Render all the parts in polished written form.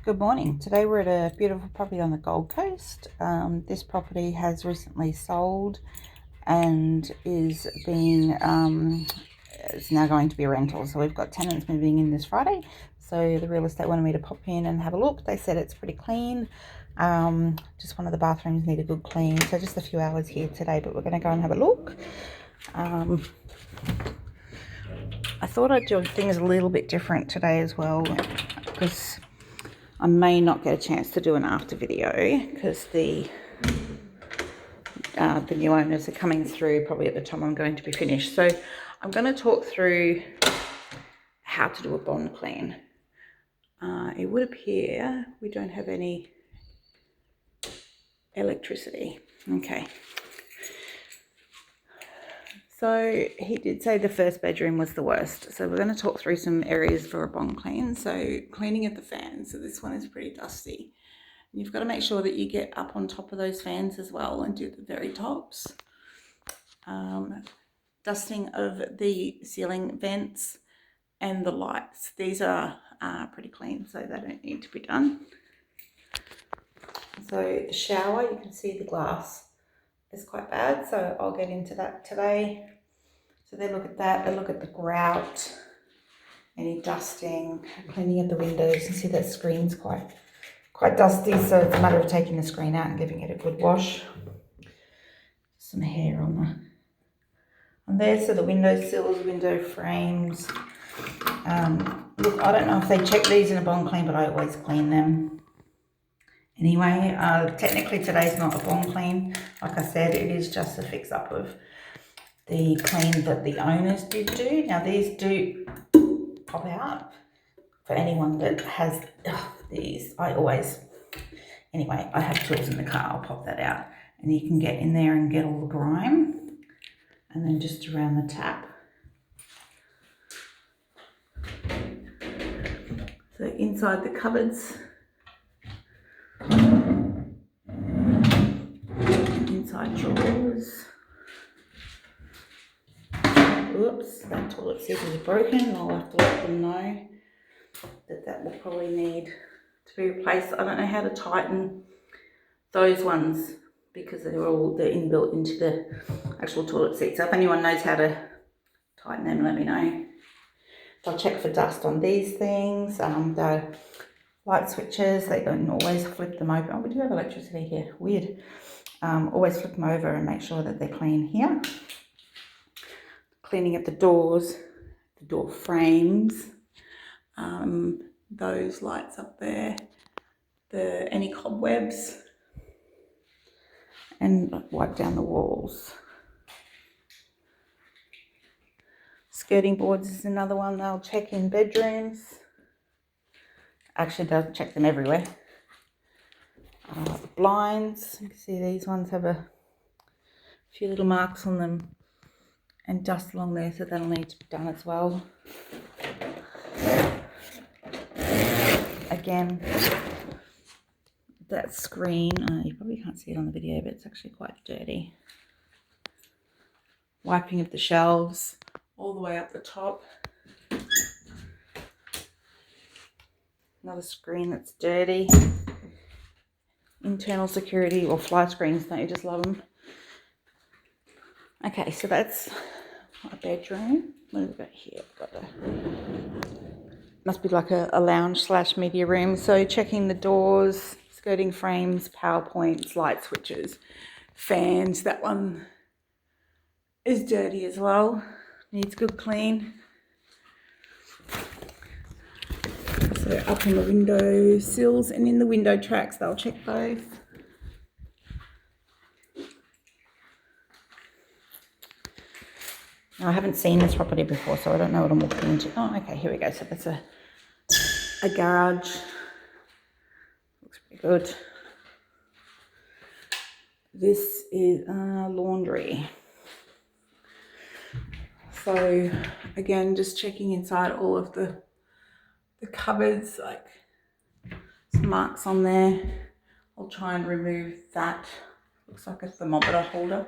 Good morning. Today we're at a beautiful property on the Gold Coast. This property has recently sold and is it's now going to be a rental. So we've got tenants moving in this Friday. So the real estate wanted me to pop in and have a look. They said it's pretty clean. Just one of the bathrooms need a good clean. So just a few hours here today, but we're going to go and have a look. I thought I'd do things a little bit different today as well, because I may not get a chance to do an after video because the new owners are coming through probably at the time I'm going to be finished. So I'm going to talk through how to do a bond clean. It would appear we don't have any electricity. Okay. So he did say the first bedroom was the worst. So we're going to talk through some areas for a bond clean. So cleaning of the fans. So this one is pretty dusty. And you've got to make sure that you get up on top of those fans as well and do the very tops. Dusting of the ceiling vents and the lights. These are pretty clean, so they don't need to be done. So the shower, you can see the glass is quite bad, so I'll get into that today. So they look at that, they look at the grout, any dusting, cleaning of the windows. You see that screen's quite dusty, so it's a matter of taking the screen out and giving it a good wash. Some hair on there, so the window sills, window frames. Look, I don't know if they check these in a bond clean, but I always clean them. Anyway, technically today's not a bond clean. Like I said, it is just a fix up of the clean that the owners did do. Now these do pop out for anyone that has these. I have tools in the car, I'll pop that out. And you can get in there and get all the grime. And then just around the tap. So inside the cupboards. Inside drawers. Oops, that toilet seat is broken. I'll have to let them know that will probably need to be replaced. I don't know how to tighten those ones because they're inbuilt into the actual toilet seat. So if anyone knows how to tighten them, let me know. I'll check for dust on these things. The light switches, they don't always flip them open. Oh, we do have electricity here. Weird. Always flip them over and make sure that they're clean here. Cleaning of the doors, the door frames, those lights up there, any cobwebs, and wipe down the walls. Skirting boards is another one they'll check in bedrooms. Actually, they'll check them everywhere. Blinds, you can see these ones have a few little marks on them and dust along there, so that'll need to be done as well. Again, that screen, you probably can't see it on the video, but it's actually quite dirty. Wiping of the shelves all the way up the top. Another screen that's dirty. Internal security or fly screens, don't you just love them? Okay, so that's my bedroom. What have we got here? Must be like a lounge / media room. So checking the doors, skirting frames, power points, light switches, fans. That one is dirty as well. Needs good clean. So up on the window sills and in the window tracks, they'll check both. Now, I haven't seen this property before, so I don't know what I'm walking into. Oh, okay, here we go. So that's a garage. Looks pretty good. This is a laundry. So again, just checking inside all of the cupboards, like some marks on there. I'll try and remove that. Looks like a thermometer holder.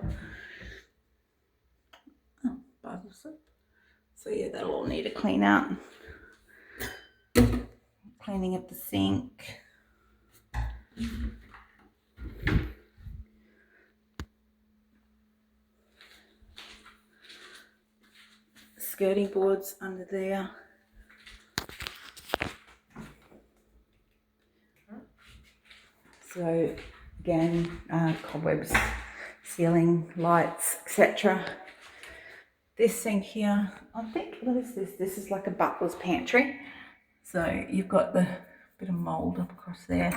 Oh, bar of soap. So yeah, that'll all need a clean out. Cleaning of the sink. Skirting boards under there. So again, cobwebs, ceiling, lights, etc. This thing here, I think, what is this? This is like a butler's pantry. So you've got the bit of mould up across there.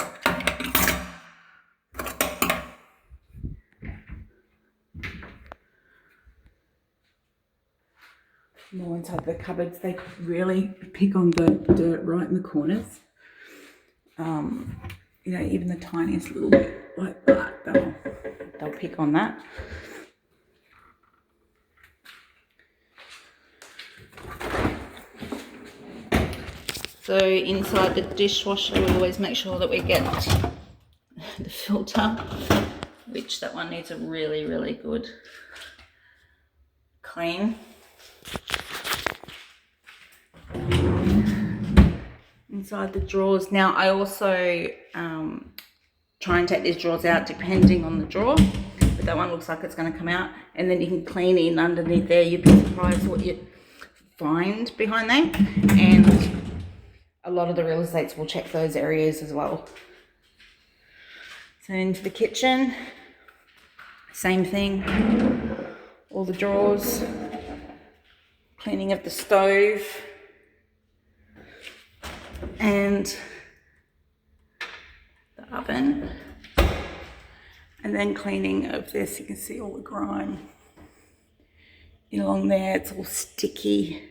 More inside the cupboards. They really pick on the dirt right in the corners. You know, even the tiniest little bit like that, they'll pick on that. So inside the dishwasher, we always make sure that we get the filter, which that one needs a really, really good clean. Inside the drawers. Now I also try and take these drawers out depending on the drawer, but that one looks like it's going to come out, and then you can clean in underneath there. You'd be surprised what you find behind there, and a lot of the real estates will check those areas as well. So into the kitchen, same thing, all the drawers, cleaning of the stove, and the oven, and then cleaning of this. You can see all the grime in along there. It's all sticky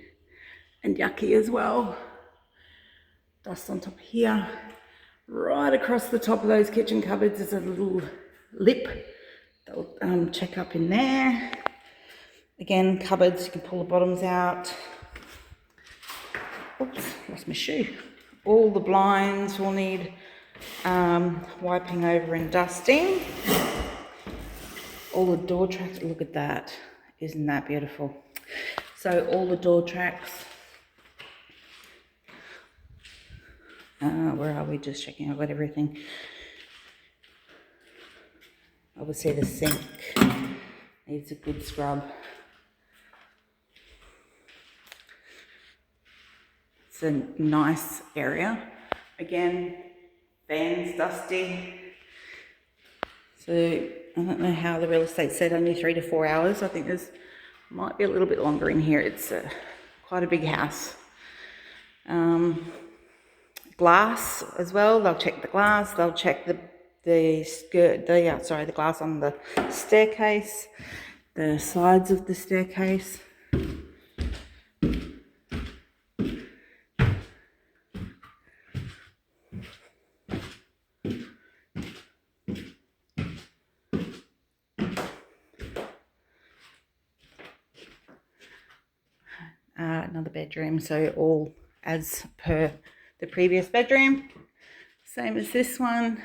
and yucky as well. Dust on top here. Right across the top of those kitchen cupboards is a little lip. They'll check up in there. Again, cupboards, you can pull the bottoms out. Oops, lost my shoe. All the blinds will need wiping over and dusting. All the door tracks, look at that. Isn't that beautiful? So all the door tracks. Where are we? Just checking. I've got everything. Obviously the sink needs a good scrub. It's a nice area. Again, fans dusty. So I don't know how the real estate said only 3 to 4 hours. I think there's might be a little bit longer in here. It's quite a big house. Glass as well. They'll check the glass. They'll check the glass on the staircase, the sides of the staircase. Another bedroom, so all as per the previous bedroom, same as this one.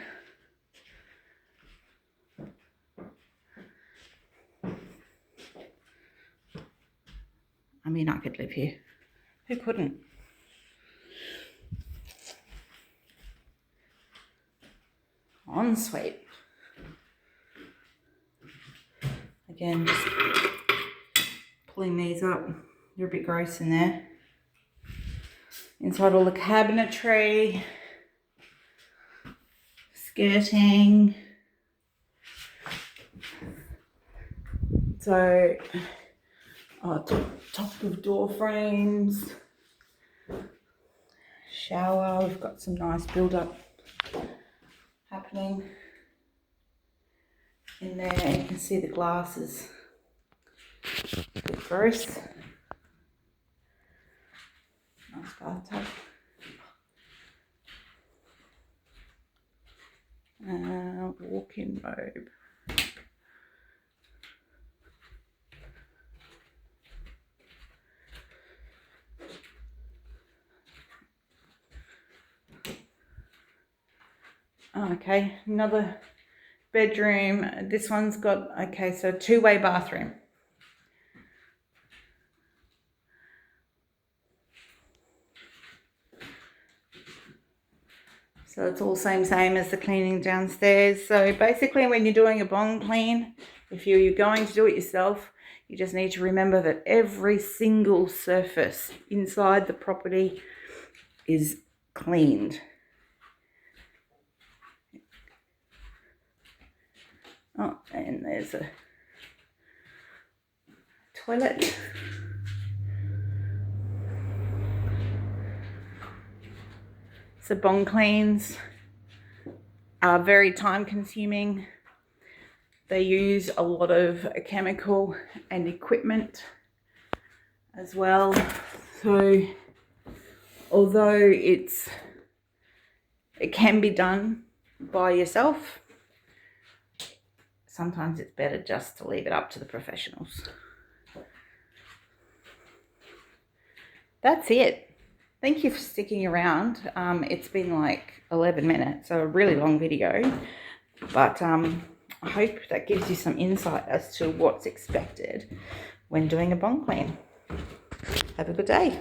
I mean, I could live here. Who couldn't? Ensuite. Again, just pulling these up. They're a bit gross in there. Inside all the cabinetry, skirting. So, top of door frames, shower. We've got some nice build-up happening in there. And you can see the glass is a bit gross. Nice bathtub. Walk-in robe. Okay, another bedroom. This one's got, okay, so two-way bathroom. So it's all same as the cleaning downstairs. So basically when you're doing a bong clean, if you're going to do it yourself, you just need to remember that every single surface inside the property is cleaned. Oh, and there's a toilet. So bong cleans are very time consuming. They use a lot of chemical and equipment as well. So although it can be done by yourself, sometimes it's better just to leave it up to the professionals. That's it. Thank you for sticking around. It's been like 11 minutes, so a really long video, but I hope that gives you some insight as to what's expected when doing a bong clean. Have a good day.